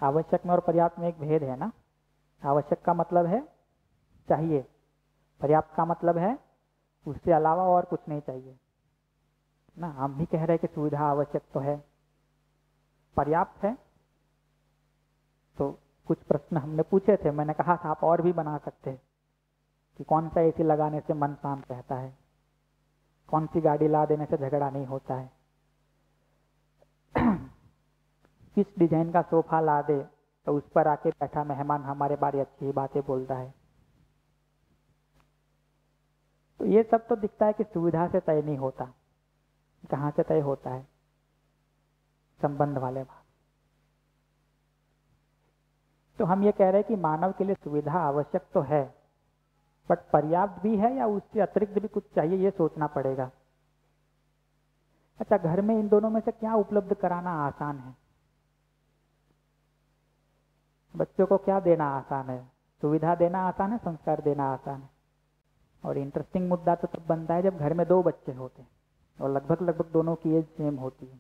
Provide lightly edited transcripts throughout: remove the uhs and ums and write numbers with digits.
आवश्यक में और पर्याप्त में एक भेद है ना। आवश्यक का मतलब है चाहिए, पर्याप्त का मतलब है उससे अलावा और कुछ नहीं चाहिए ना। हम भी कह रहे हैं कि सुविधा आवश्यक तो है, पर्याप्त है। तो कुछ प्रश्न हमने पूछे थे, मैंने कहा था आप और भी बना सकते हैं कि कौन सा एसी लगाने से मन शांत रहता है, कौन सी गाड़ी ला देने से झगड़ा नहीं होता है, किस डिजाइन का सोफा ला दे तो उस पर आके बैठा मेहमान हमारे बारे अच्छी ही बातें बोलता है। तो ये सब तो दिखता है कि सुविधा से तय नहीं होता। कहाँ से तय होता है? संबंध वाले बात। तो हम ये कह रहे हैं कि मानव के लिए सुविधा आवश्यक तो है, बट पर्याप्त भी है या उससे अतिरिक्त भी कुछ चाहिए, ये सोचना पड़ेगा। अच्छा, घर में इन दोनों में से क्या उपलब्ध कराना आसान है? बच्चों को क्या देना आसान है? सुविधा देना आसान है, संस्कार देना आसान है? और इंटरेस्टिंग मुद्दा तो तब बनता है जब घर में दो बच्चे होते हैं और लगभग लगभग दोनों की एज सेम होती है।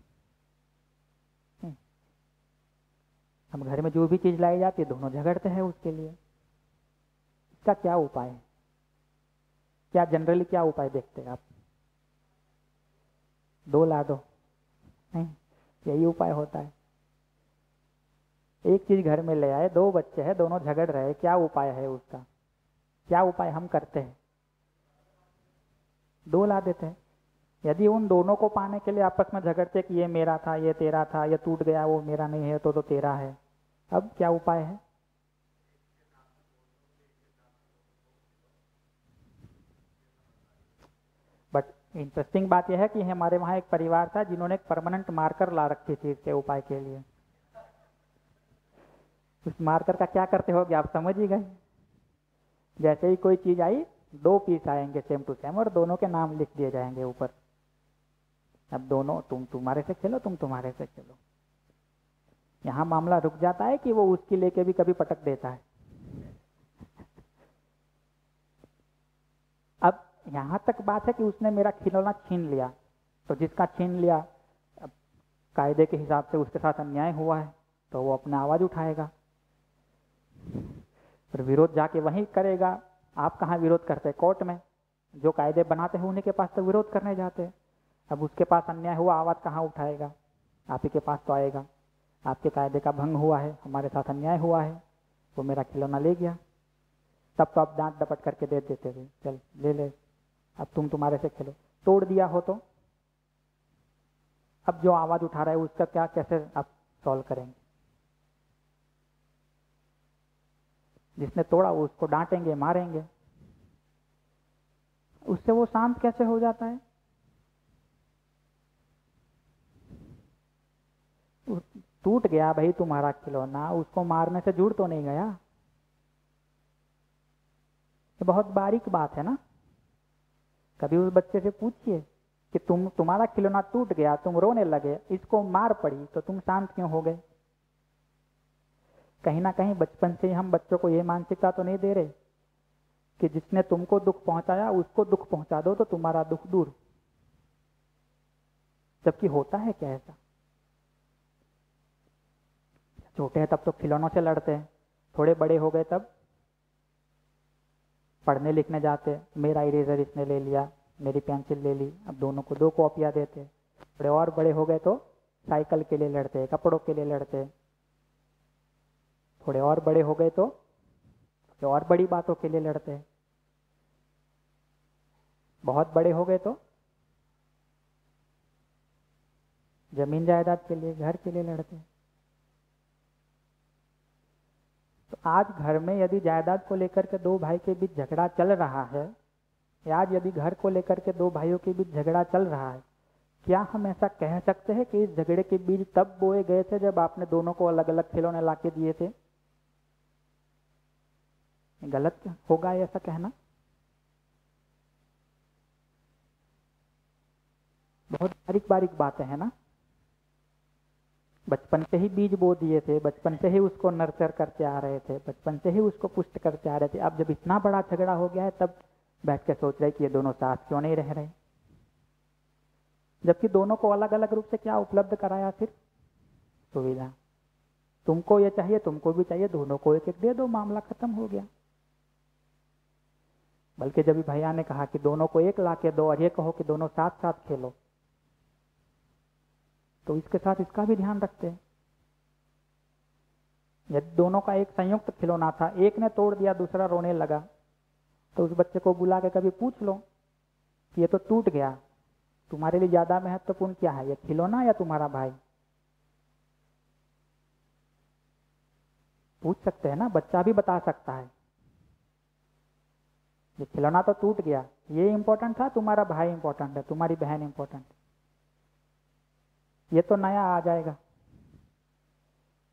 हम घर में जो भी चीज लाई जाती है दोनों झगड़ते हैं उसके लिए। इसका क्या उपाय है? क्या जनरली क्या उपाय देखते हैं आप? दो ला दो, नहीं, यही उपाय होता है। एक चीज घर में ले आए, दो बच्चे हैं, दोनों झगड़ रहे हैं, क्या उपाय है उसका? क्या उपाय हम करते हैं? दो ला देते हैं। यदि उन दोनों को पाने के लिए आपस में झगड़ते कि ये मेरा था, ये तेरा था, ये टूट गया, वो मेरा नहीं है तो तेरा है, अब क्या उपाय है? बट इंटरेस्टिंग बात यह है कि हमारे वहां एक परिवार था जिन्होंने एक परमानेंट मार्कर ला रखी थी इसके उपाय के लिए। उस मार्कर का क्या करते होगे आप समझ ही गए। जैसे ही कोई चीज आई, दो पीस आएंगे सेम टू सेम और दोनों के नाम लिख दिए जाएंगे ऊपर। अब दोनों, तुम तुम्हारे से खेलो, तुम तुम्हारे से खेलो। यहां मामला रुक जाता है कि वो उसकी लेके भी कभी पटक देता है। अब यहां तक बात है कि उसने मेरा खिलौना छीन लिया, तो जिसका छीन लिया, अब कायदे के हिसाब से उसके साथ अन्याय हुआ है तो वो अपना आवाज उठाएगा, फिर विरोध जाके वहीं करेगा। आप कहाँ विरोध करते हैं? कोर्ट में। जो कायदे बनाते हैं उन्हीं के पास तो विरोध करने जाते हैं। अब उसके पास अन्याय हुआ, आवाज कहाँ उठाएगा? आप ही के पास तो आएगा। आपके कायदे का भंग हुआ है, हमारे साथ अन्याय हुआ है, वो मेरा खिलौना ले गया। तब तो आप दांत दपट करके दे देते थे, चल ले ले, अब तुम तुम्हारे से खेलो। तोड़ दिया हो तो अब जो आवाज उठा रहा है उसका क्या, कैसे आप सॉल्व करेंगे? जिसने तोड़ा वो उसको डांटेंगे, मारेंगे, उससे वो शांत कैसे हो जाता है? टूट गया भाई तुम्हारा खिलौना, उसको मारने से जुड़ तो नहीं गया। ये बहुत बारीक बात है ना। कभी उस बच्चे से पूछिए कि तुम्हारा खिलौना टूट गया, तुम रोने लगे, इसको मार पड़ी तो तुम शांत क्यों हो गए? कहीं ना कहीं बचपन से ही हम बच्चों को ये मानसिकता तो नहीं दे रहे कि जिसने तुमको दुख पहुंचाया उसको दुख पहुंचा दो तो तुम्हारा दुख दूर। जबकि होता है क्या ऐसा? छोटे हैं तब तो खिलौनों से लड़ते हैं, थोड़े बड़े हो गए तब पढ़ने लिखने जाते, मेरा इरेजर इसने ले लिया, मेरी पेंसिल ले ली, अब दोनों को दो कॉपियां देते। थोड़े और बड़े हो गए तो साइकिल के लिए लड़ते, कपड़ों के लिए लड़ते। थोड़े और बड़े हो गए तो और बड़ी बातों के लिए लड़ते हैं। बहुत बड़े हो गए तो जमीन जायदाद के लिए, घर के लिए लड़ते हैं। तो आज घर में यदि जायदाद को लेकर के दो भाई के बीच झगड़ा चल रहा है, या आज यदि घर को लेकर के दो भाइयों के बीच झगड़ा चल रहा है, क्या हम ऐसा कह सकते हैं कि इस झगड़े के बीज तब बोए गए थे जब आपने दोनों को अलग अलग खिलौने लाके दिए थे? गलत होगा ऐसा कहना। बहुत बारीक बारीक बातें हैं ना। बचपन से ही बीज बो दिए थे, बचपन से ही उसको नर्चर करते आ रहे थे, बचपन से ही उसको पुष्ट करते आ रहे थे। अब जब इतना बड़ा झगड़ा हो गया है तब बैठ के सोच रहे कि ये दोनों साथ क्यों नहीं रह रहे, जबकि दोनों को अलग अलग रूप से क्या उपलब्ध कराया? सिर्फ सुविधा। तुमको ये चाहिए, तुमको भी चाहिए, दोनों को एक एक दे दो, मामला खत्म हो गया। बल्कि जब भैया ने कहा कि दोनों को एक ला के दो और ये कहो कि दोनों साथ साथ खेलो, तो इसके साथ इसका भी ध्यान रखते हैं। यदि दोनों का एक संयुक्त खिलौना था, एक ने तोड़ दिया, दूसरा रोने लगा, तो उस बच्चे को बुला के कभी पूछ लो कि ये तो टूट गया, तुम्हारे लिए ज्यादा महत्वपूर्ण क्या है, ये खिलौना या तुम्हारा भाई? पूछ सकते हैं ना, बच्चा भी बता सकता है। ये खिलौना तो टूट गया, ये इंपॉर्टेंट था, तुम्हारा भाई इंपॉर्टेंट है, तुम्हारी बहन इंपॉर्टेंट है। ये तो नया आ जाएगा,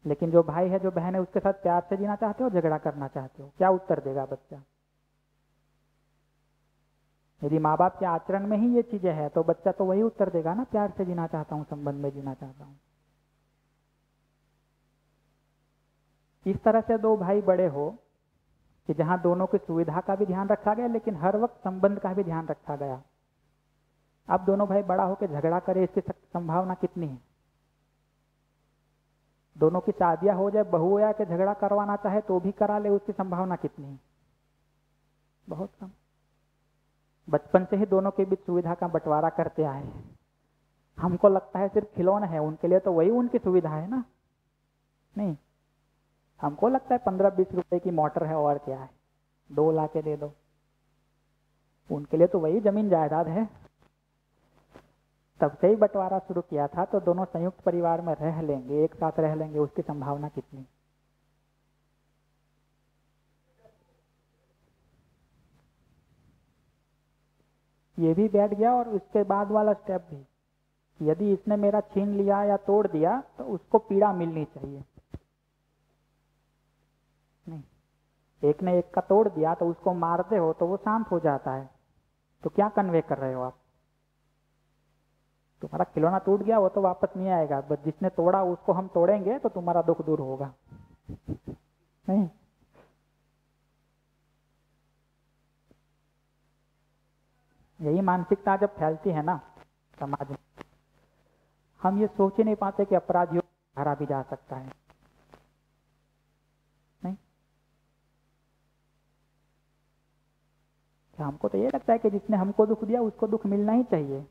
लेकिन जो भाई है, जो बहन है, उसके साथ प्यार से जीना चाहते हो, झगड़ा करना चाहते हो? क्या उत्तर देगा बच्चा? यदि माँ बाप के आचरण में ही ये चीजें है तो बच्चा तो वही उत्तर देगा ना, प्यार से जीना चाहता हूँ, संबंध में जीना चाहता हूँ। इस तरह से दो भाई बड़े हो कि जहां दोनों की सुविधा का भी ध्यान रखा गया, लेकिन हर वक्त संबंध का भी ध्यान रखा गया। अब दोनों भाई बड़ा होकर झगड़ा करे, इसकी संभावना कितनी है? दोनों की शादियां हो जाए, बहू या के झगड़ा करवाना चाहे तो भी करा ले, उसकी संभावना कितनी है? बहुत कम। बचपन से ही दोनों के बीच सुविधा का बंटवारा करते आए हैं। हमको लगता है सिर्फ खिलौना है, उनके लिए तो वही उनकी सुविधा है ना? नहीं, हमको लगता है 15-20 रुपए की मोटर है और क्या है, 2 ला के दे दो। उनके लिए तो वही जमीन जायदाद है। तब से ही बंटवारा शुरू किया था, तो दोनों संयुक्त परिवार में रह लेंगे, एक साथ रह लेंगे, उसकी संभावना कितनी? ये भी बैठ गया। और उसके बाद वाला स्टेप भी, यदि इसने मेरा छीन लिया या तोड़ दिया तो उसको पीड़ा मिलनी चाहिए। नहीं, एक ने एक का तोड़ दिया तो उसको मारते हो तो वो शांत हो जाता है, तो क्या कन्वे कर रहे हो आप? तुम्हारा खिलौना टूट गया, वो तो वापस नहीं आएगा, बस जिसने तोड़ा उसको हम तोड़ेंगे तो तुम्हारा दुख दूर होगा। नहीं, यही मानसिकता जब फैलती है ना समाज में, हम ये सोच ही नहीं पाते कि अपराधियों को मारा भी जा सकता है। नहीं, हमको तो ये लगता है कि जिसने हमको दुख दिया उसको दुख मिलना ही चाहिए।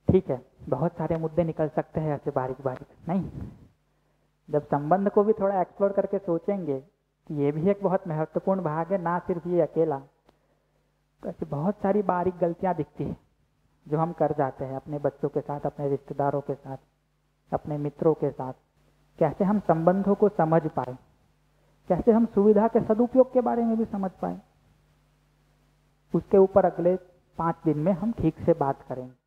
ठीक है, बहुत सारे मुद्दे निकल सकते हैं ऐसे बारीक बारीक। नहीं, जब संबंध को भी थोड़ा एक्सप्लोर करके सोचेंगे कि ये भी एक बहुत महत्वपूर्ण भाग है, ना सिर्फ ये अकेला, तो ऐसी बहुत सारी बारीक गलतियां दिखती है जो हम कर जाते हैं अपने बच्चों के साथ, अपने रिश्तेदारों के साथ, अपने मित्रों के साथ। कैसे हम संबंधों को समझ पाए, कैसे हम सुविधा के सदुपयोग के बारे में भी समझ पाए, उसके ऊपर अगले 5 दिन में हम ठीक से बात करेंगे।